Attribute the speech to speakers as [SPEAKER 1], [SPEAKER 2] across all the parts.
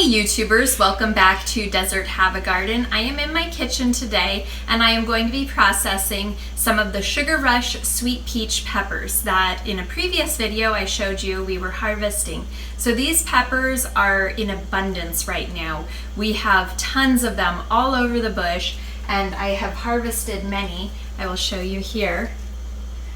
[SPEAKER 1] Hey YouTubers, welcome back to Desert Have a Garden. I am in my kitchen today and I am going to be processing some of the Sugar Rush sweet peach peppers that in a previous video I showed you we were harvesting. So these peppers are in abundance right now. We have tons of them all over the bush and I have harvested many. I will show you here.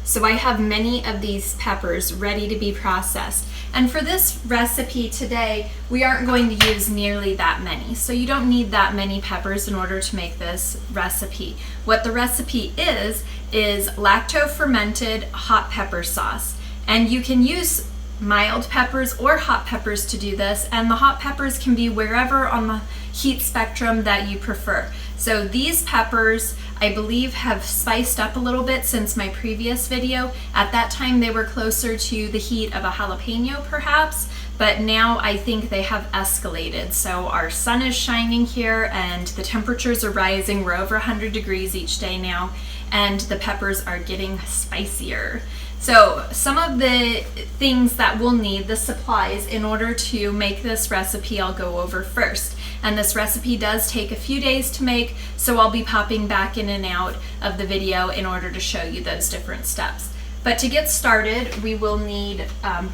[SPEAKER 1] So I have many of these peppers ready to be processed. And for this recipe today, we aren't going to use nearly that many. So you don't need that many peppers in order to make this recipe. What the recipe is Lacto fermented hot pepper sauce. And you can use mild peppers or hot peppers to do this, and the hot peppers can be wherever on the heat spectrum that you prefer. So these peppers, I believe, have spiced up a little bit since my previous video. At that time they were closer to the heat of a jalapeno perhaps, but now I think they have escalated. So our sun is shining here and the temperatures are rising. We're over 100 degrees each day now and the peppers are getting spicier. So some of the things that we'll need, the supplies, in order to make this recipe I'll go over first. And this recipe does take a few days to make, so I'll be popping back in and out of the video in order to show you those different steps. But to get started, we will need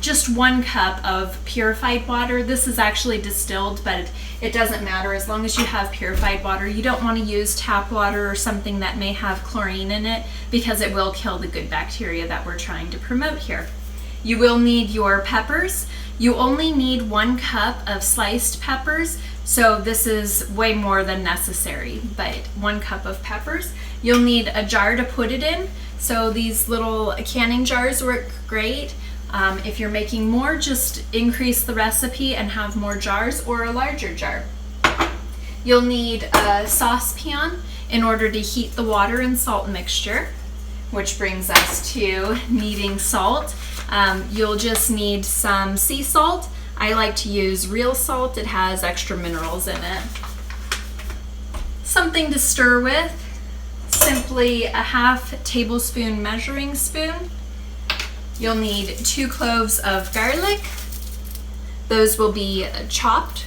[SPEAKER 1] just 1 cup of purified water. This is actually distilled, but it doesn't matter as long as you have purified water. You don't want to use tap water or something that may have chlorine in it because it will kill the good bacteria that we're trying to promote here. You will need your peppers. You only need 1 cup of sliced peppers, so this is way more than necessary, but 1 cup of peppers. You'll need a jar to put it in. So these little canning jars work great. If you're making more, just increase the recipe and have more jars or a larger jar. You'll need a saucepan in order to heat the water and salt mixture, which brings us to needing salt. You'll just need some sea salt. I like to use real salt. It has extra minerals in it. Something to stir with. Simply a ½ tablespoon measuring spoon. You'll need 2 cloves of garlic. Those will be chopped.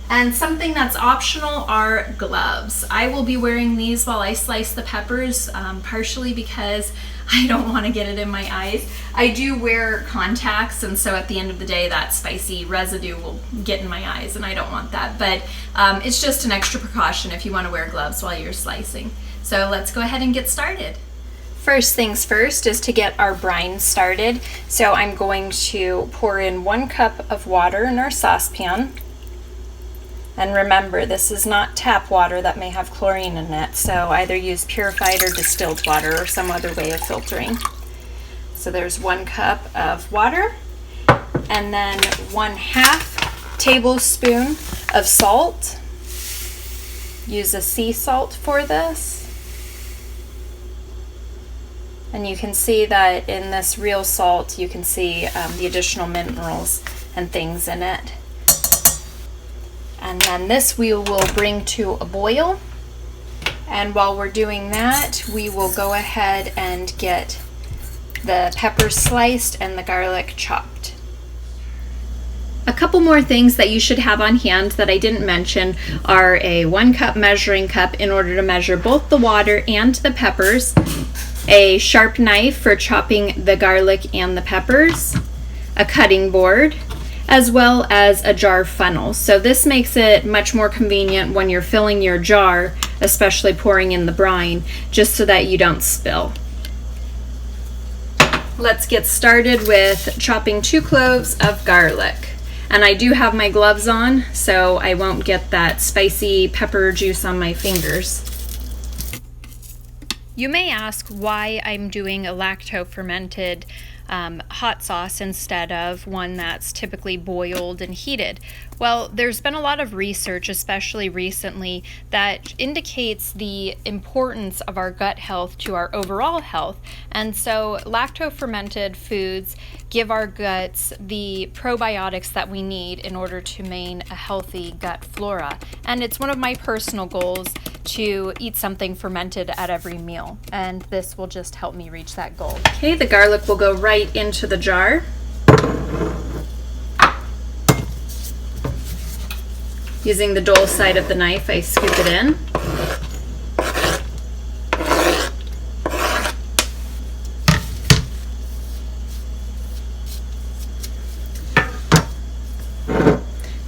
[SPEAKER 1] And something that's optional are gloves. I will be wearing these while I slice the peppers, partially because I don't want to get it in my eyes. I do wear contacts, and so at the end of the day that spicy residue will get in my eyes and I don't want that, but it's just an extra precaution if you want to wear gloves while you're slicing. So let's go ahead and get started. First things first is to get our brine started. So I'm going to pour in 1 cup of water in our saucepan. And remember, this is not tap water that may have chlorine in it, so either use purified or distilled water or some other way of filtering. So there's 1 cup of water, and then 1/2 tablespoon of salt. Use a sea salt for this. And you can see that in this real salt, you can see the additional minerals and things in it. And then this we will bring to a boil. And while we're doing that, we will go ahead and get the peppers sliced and the garlic chopped. A couple more things that you should have on hand that I didn't mention are a 1 cup measuring cup in order to measure both the water and the peppers, a sharp knife for chopping the garlic and the peppers, a cutting board, as well as a jar funnel. So this makes it much more convenient when you're filling your jar, especially pouring in the brine, just so that you don't spill. Let's get started with chopping 2 cloves of garlic. And I do have my gloves on, so I won't get that spicy pepper juice on my fingers. You may ask why I'm doing a lacto fermented hot sauce instead of one that's typically boiled and heated. Well, there's been a lot of research, especially recently, that indicates the importance of our gut health to our overall health. And so lacto fermented foods give our guts the probiotics that we need in order to maintain a healthy gut flora. And it's one of my personal goals to eat something fermented at every meal, and this will just help me reach that goal. Okay, the garlic will go right into the jar. Using the dull side of the knife, I scoop it in.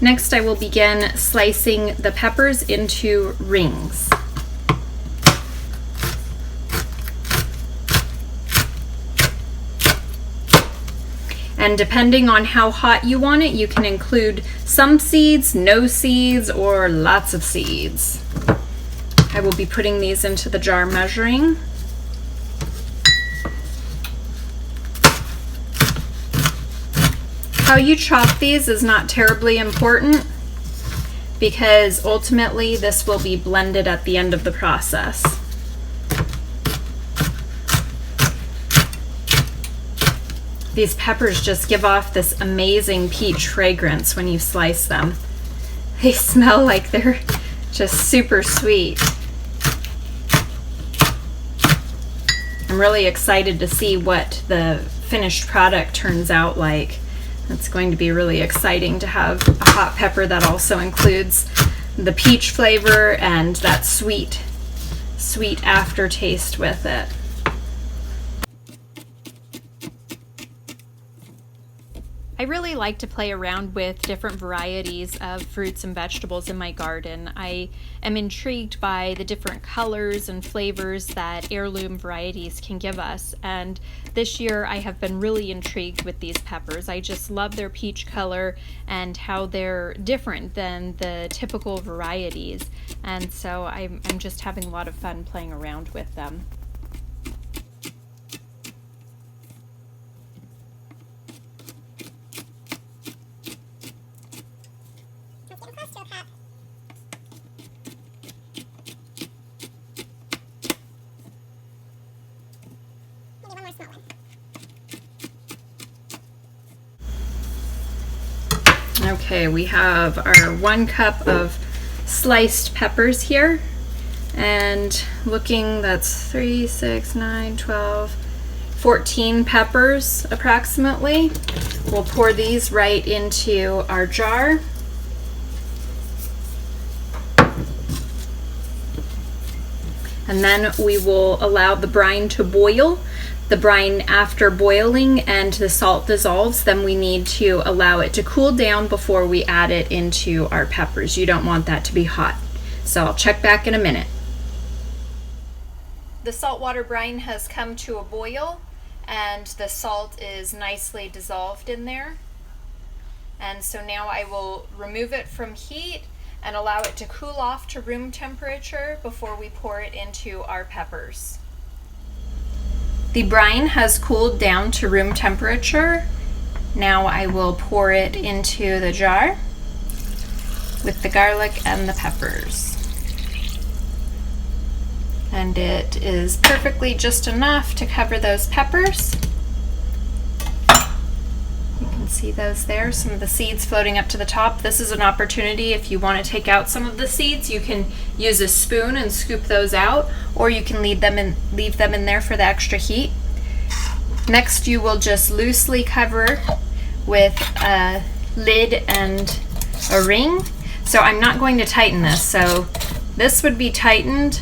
[SPEAKER 1] Next, I will begin slicing the peppers into rings. And depending on how hot you want it, you can include some seeds, no seeds, or lots of seeds. I will be putting these into the jar measuring. How you chop these is not terribly important because ultimately this will be blended at the end of the process. These peppers just give off this amazing peach fragrance when you slice them. They smell like they're just super sweet. I'm really excited to see what the finished product turns out like. It's going to be really exciting to have a hot pepper that also includes the peach flavor and that sweet aftertaste with it. I really like to play around with different varieties of fruits and vegetables in my garden. I am intrigued by the different colors and flavors that heirloom varieties can give us, and this year I have been really intrigued with these peppers. I just love their peach color and how they're different than the typical varieties, and so I'm just having a lot of fun playing around with them. Okay, we have our 1 cup of sliced peppers here, and looking, that's 3, 6, 9, 12, 14 peppers approximately. We'll pour these right into our jar. And then we will allow the brine to boil. The brine, after boiling and the salt dissolves, then we need to allow it to cool down before we add it into our peppers. You don't want that to be hot. So I'll check back in a minute. The saltwater brine has come to a boil and the salt is nicely dissolved in there. And so now I will remove it from heat and allow it to cool off to room temperature before we pour it into our peppers. The brine has cooled down to room temperature. Now I will pour it into the jar with the garlic and the peppers. And it is perfectly just enough to cover those peppers. You can see those there, some of the seeds floating up to the top. This is an opportunity, if you want to take out some of the seeds, you can use a spoon and scoop those out, or you can leave them in there for the extra heat. Next, you will just loosely cover with a lid and a ring. So I'm not going to tighten this, so this would be tightened.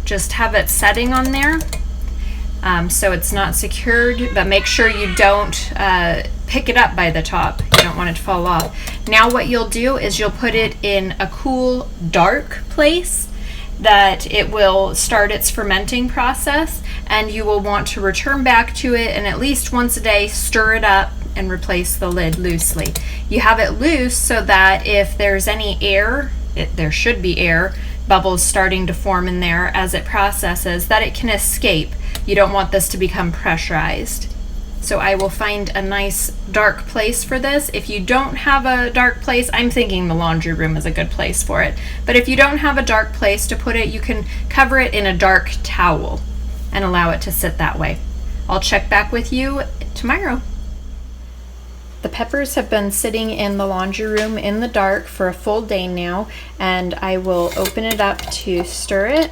[SPEAKER 1] Just have it setting on there. So it's not secured, but make sure you don't pick it up by the top. You don't want it to fall off. Now what you'll do is you'll put it in a cool, dark place that it will start its fermenting process, and you will want to return back to it and at least once a day stir it up and replace the lid loosely. You have it loose so that if there's any air, there should be air, bubbles starting to form in there as it processes, that it can escape. You don't want this to become pressurized. So I will find a nice dark place for this. If you don't have a dark place, I'm thinking the laundry room is a good place for it. But if you don't have a dark place to put it, you can cover it in a dark towel and allow it to sit that way. I'll check back with you tomorrow. The peppers have been sitting in the laundry room in the dark for a full day now, and I will open it up to stir it.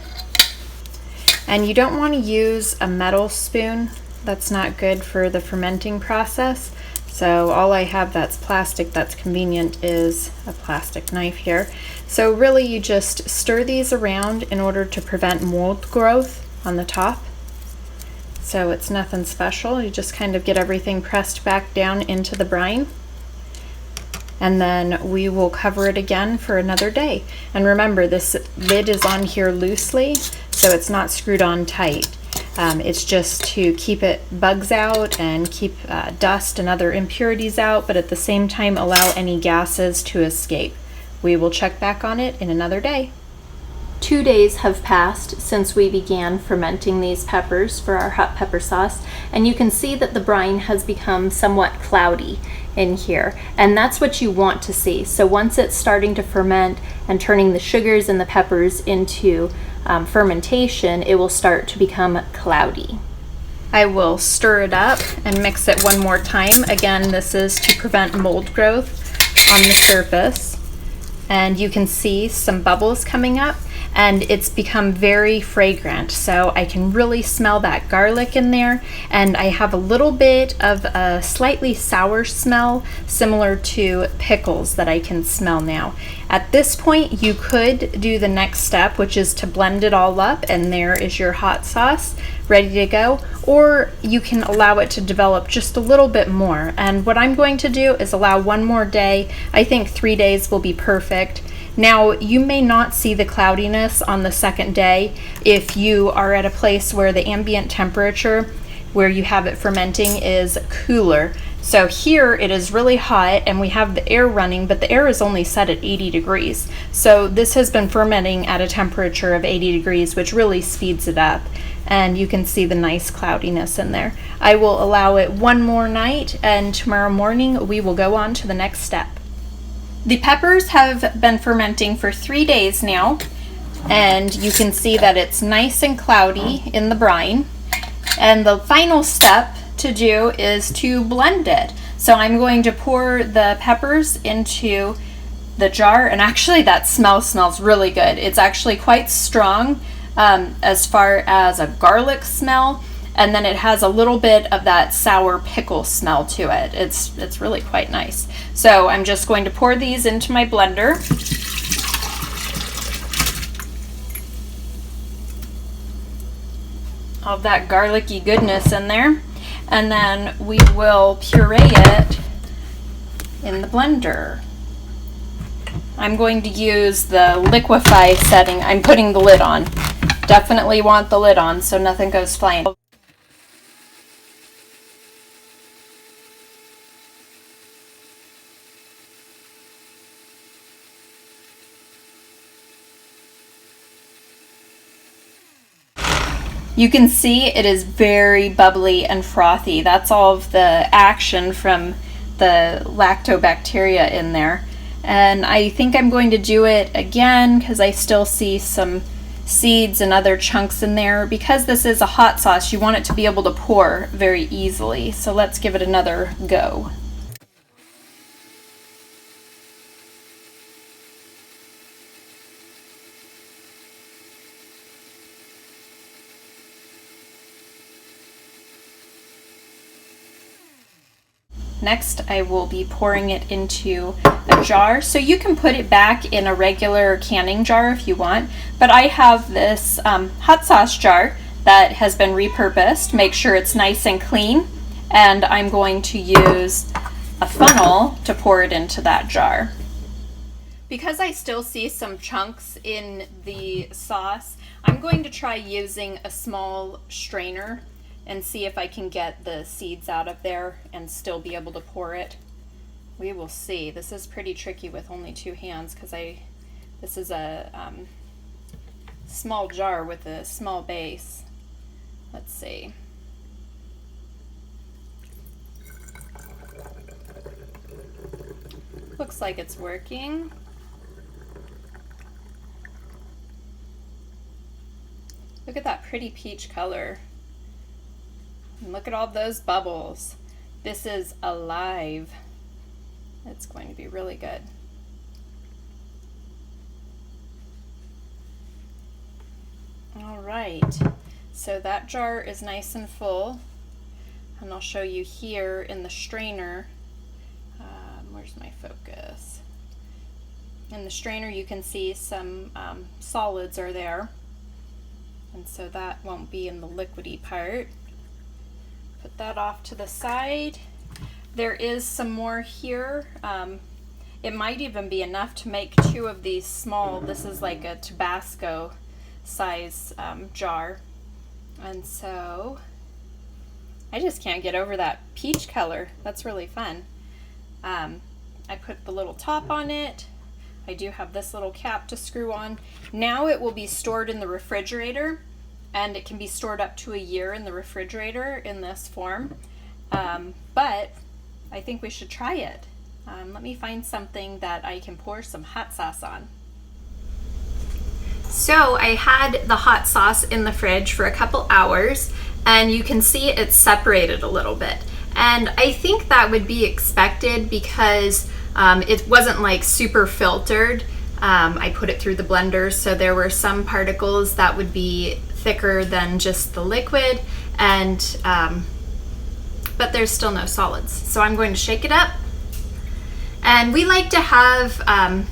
[SPEAKER 1] And you don't want to use a metal spoon. That's not good for the fermenting process. So all I have that's plastic that's convenient is a plastic knife here. So really you just stir these around in order to prevent mold growth on the top. So it's nothing special. You just kind of get everything pressed back down into the brine. And then we will cover it again for another day. And remember, this lid is on here loosely, so it's not screwed on tight. It's just to keep bugs out and keep dust and other impurities out, but at the same time allow any gases to escape. We will check back on it in another day. 2 days have passed since we began fermenting these peppers for our hot pepper sauce, and you can see that the brine has become somewhat cloudy in here, and that's what you want to see. So once it's starting to ferment and turning the sugars and the peppers into fermentation, it will start to become cloudy. I will stir it up and mix it one more time. Again, this is to prevent mold growth on the surface. And you can see some bubbles coming up, and it's become very fragrant. So I can really smell that garlic in there, and I have a little bit of a slightly sour smell similar to pickles that I can smell now. At this point, you could do the next step, which is to blend it all up, and there is your hot sauce ready to go, or you can allow it to develop just a little bit more. And what I'm going to do is allow one more day. I think 3 days will be perfect. Now, you may not see the cloudiness on the second day if you are at a place where the ambient temperature where you have it fermenting is cooler. So here it is really hot and we have the air running, but the air is only set at 80 degrees. So this has been fermenting at a temperature of 80 degrees, which really speeds it up. And you can see the nice cloudiness in there. I will allow it one more night, and tomorrow morning we will go on to the next step. The peppers have been fermenting for 3 days now, and you can see that it's nice and cloudy in the brine. And the final step to do is to blend it. So I'm going to pour the peppers into the jar, and actually that smells really good. It's actually quite strong as far as a garlic smell, and then it has a little bit of that sour pickle smell to it. It's really quite nice. So I'm just going to pour these into my blender. All of that garlicky goodness in there, and then we will puree it in the blender. I'm going to use the liquefy setting. I'm putting the lid on. Definitely want the lid on so nothing goes flying. You can see it is very bubbly and frothy. That's all of the action from the lactobacteria in there. And I think I'm going to do it again because I still see some seeds and other chunks in there. Because this is a hot sauce, you want it to be able to pour very easily. So let's give it another go. Next, I will be pouring it into a jar. So you can put it back in a regular canning jar if you want, but I have this hot sauce jar that has been repurposed. Make sure it's nice and clean, and I'm going to use a funnel to pour it into that jar. Because I still see some chunks in the sauce, I'm going to try using a small strainer and see if I can get the seeds out of there and still be able to pour it. We will see. This is pretty tricky with only 2 hands because this is a small jar with a small base. Let's see. Looks like it's working. Look at that pretty peach color. And look at all those bubbles. This is alive. It's going to be really good. All right, so that jar is nice and full, and I'll show you here in the strainer Where's my focus? In the strainer you can see some solids are there, and so that won't be in the liquidy part. Put that off to the side. There is some more here. It might even be enough to make 2 of these small. This is like a Tabasco size jar. And so I just can't get over that peach color. That's really fun. I put the little top on it. I do have this little cap to screw on. Now it will be stored in the refrigerator, and it can be stored up to a year in the refrigerator in this form. But I think we should try it. Let me find something that I can pour some hot sauce on. So I had the hot sauce in the fridge for a couple hours, and you can see it's separated a little bit. And I think that would be expected because it wasn't like super filtered. I put it through the blender, so there were some particles that would be thicker than just the liquid, and but there's still no solids. So I'm going to shake it up. And we like to have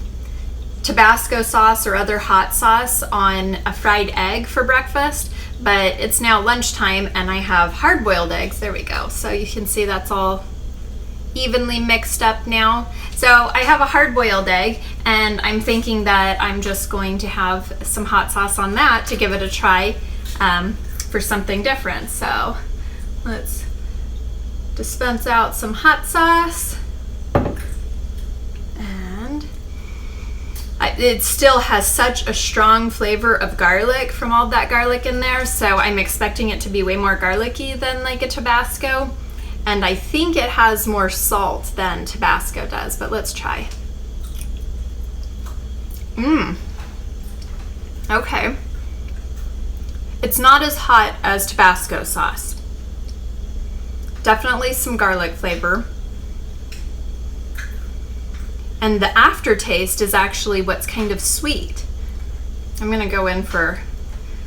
[SPEAKER 1] Tabasco sauce or other hot sauce on a fried egg for breakfast, but it's now lunchtime and I have hard-boiled eggs. There we go. So you can see that's all evenly mixed up now. So I have a hard-boiled egg, and I'm thinking that I'm just going to have some hot sauce on that to give it a try for something different. So let's dispense out some hot sauce. And it still has such a strong flavor of garlic from all that garlic in there, so I'm expecting it to be way more garlicky than like a Tabasco. And I think it has more salt than Tabasco does, but let's try. Okay. It's not as hot as Tabasco sauce. Definitely some garlic flavor. And the aftertaste is actually what's kind of sweet. I'm gonna go in for,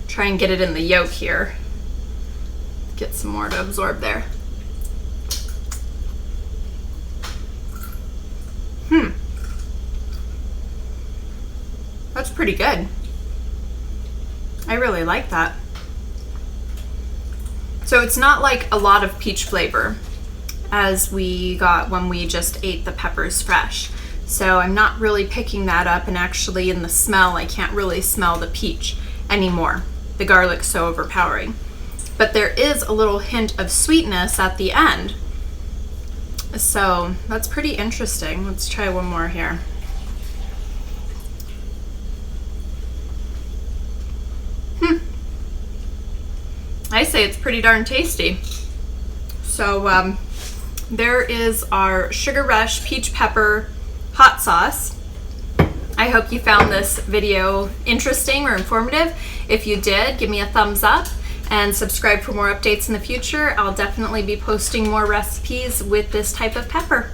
[SPEAKER 1] try and get it in the yolk here. Get some more to absorb there. That's pretty good. I really like that. So it's not like a lot of peach flavor as we got when we just ate the peppers fresh. So I'm not really picking that up, and actually in the smell I can't really smell the peach anymore. The garlic's so overpowering. But there is a little hint of sweetness at the end. So that's pretty interesting. Let's try one more here. I say it's pretty darn tasty. So there is our Sugar Rush Peach Pepper Hot Sauce. I hope you found this video interesting or informative. If you did, give me a thumbs up and subscribe for more updates in the future. I'll definitely be posting more recipes with this type of pepper.